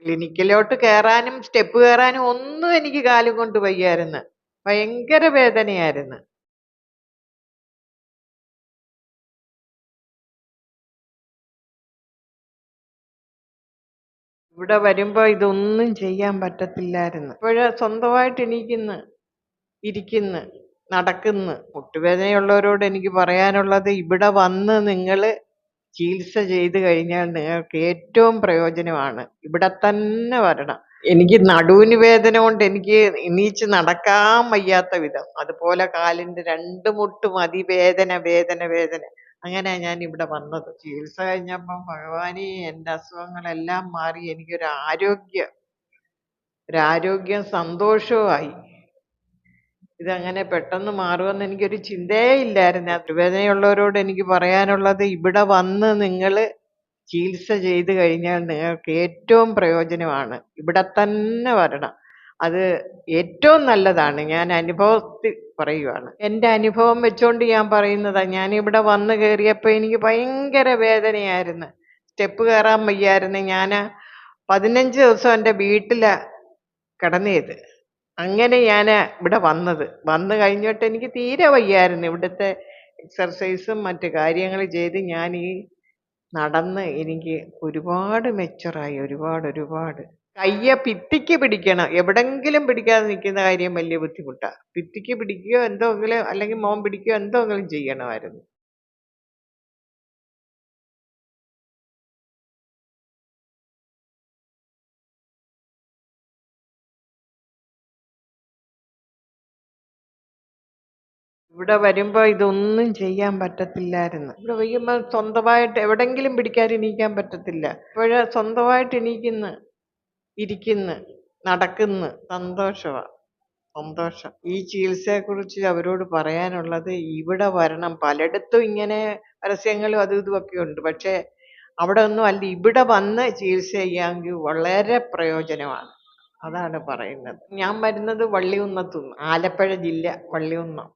ക്ലിനിക്കിലോട്ട് കേറാനും step കേറാനും ഒന്നും എനിക്ക് കാലും കൊണ്ട് വയ്യായിരുന്നു. ഭയങ്കര വേദനയായിരുന്നു. ഇവിടെ വരുമ്പോ ഇതൊന്നും ചെയ്യാൻ പറ്റത്തില്ലായിരുന്നു. ഇപ്പോഴ് സ്വന്തമായിട്ട് എണീക്കുന്ന്, ഇരിക്കുന്ന്, നടക്കുന്ന്. മുട്ടുവേദനയുള്ളവരോട് എനിക്ക് പറയാനുള്ളത് ഇവിടെ വന്ന് നിങ്ങള് ചികിത്സ ചെയ്ത് കഴിഞ്ഞാൽ നിങ്ങൾക്ക് ഏറ്റവും പ്രയോജനമാണ്. ഇവിടെ തന്നെ വരണം. എനിക്ക് നടുവിന് വേദന കൊണ്ട് എനിക്ക് എണീച്ച് നടക്കാൻ വയ്യാത്ത വിധം. അതുപോലെ കാലിന്റെ 2 മുട്ടും അതിവേദന, വേദന, വേദന. അങ്ങനെയാ ഞാൻ ഇവിടെ വന്നത്. ചികിത്സ കഴിഞ്ഞപ്പം ഭഗവാനേ എന്റെ അസുഖങ്ങളെല്ലാം മാറി ഒരാരോഗ്യം സന്തോഷവും ആയി. ഇതങ്ങനെ പെട്ടെന്ന് മാറുമെന്ന് എനിക്കൊരു ചിന്തയേ ഇല്ലായിരുന്നു. നടുവേദനയുള്ളവരോട് എനിക്ക് പറയാനുള്ളത് ഇവിടെ വന്ന് നിങ്ങള് ചികിത്സ ചെയ്ത് കഴിഞ്ഞാൽ നിങ്ങൾക്ക് ഏറ്റവും പ്രയോജനമാണ്. ഇവിടെ തന്നെ വരണം. അത് ഏറ്റവും നല്ലതാണ്. ഞാൻ അനുഭവത്തിൽ പറയുവാണ്. എൻ്റെ അനുഭവം വെച്ചോണ്ട് ഞാൻ പറയുന്നതാ. ഞാനിവിടെ വന്ന് കയറിയപ്പോ എനിക്ക് ഭയങ്കര വേദനയായിരുന്നു. സ്റ്റെപ്പ് കയറാൻ വയ്യായിരുന്നു. ഞാന് 15 ദിവസം എൻ്റെ വീട്ടിലാ കിടന്നത്. അങ്ങനെ ഞാന് ഇവിടെ വന്നത്. വന്ന് കഴിഞ്ഞിട്ട് എനിക്ക് തീരെ വയ്യായിരുന്നു. ഇവിടുത്തെ എക്സർസൈസും മറ്റു കാര്യങ്ങളും ചെയ്ത് ഞാൻ ഈ നടന്ന് എനിക്ക് ഒരുപാട് മെച്ചറായി. ഒരുപാട്. കയ്യ ഭിത്തിക്ക് പിടിക്കണം. എവിടെങ്കിലും പിടിക്കാതെ നിൽക്കുന്ന കാര്യം വലിയ ബുദ്ധിമുട്ടാ. ഭിത്തിക്ക് പിടിക്കുകയോ എന്തെങ്കിലും അല്ലെങ്കിൽ മോൻ പിടിക്കുകയോ എന്തെങ്കിലും ചെയ്യണമായിരുന്നു. ഇവിടെ വരുമ്പോ ഇതൊന്നും ചെയ്യാൻ പറ്റത്തില്ലായിരുന്നു. ഇവിടെ വയ്യുമ്പോ സ്വന്തമായിട്ട് എവിടെങ്കിലും പിടിക്കാതെ എണീക്കാൻ പറ്റത്തില്ല. ഇപ്പോഴ് സ്വന്തമായിട്ട് എണീക്കുന്ന്, ഇരിക്കുന്ന്, നടക്കുന്ന്. സന്തോഷം. ഈ ചികിത്സയെക്കുറിച്ച് അവരോട് പറയാനുള്ളത് ഇവിടെ വരണം. പലയിടത്തും ഇങ്ങനെ പരസ്യങ്ങളും അതും ഇതും ഒക്കെ ഉണ്ട്. പക്ഷേ അവിടെ ഒന്നും അല്ല. ഇവിടെ വന്ന് ചികിത്സ ചെയ്യാമെങ്കിൽ വളരെ പ്രയോജനമാണ്. അതാണ് പറയുന്നത്. ഞാൻ വരുന്നത് വള്ളികുന്നത്തുനിന്ന്. ആലപ്പുഴ ജില്ല വള്ളികുന്നം.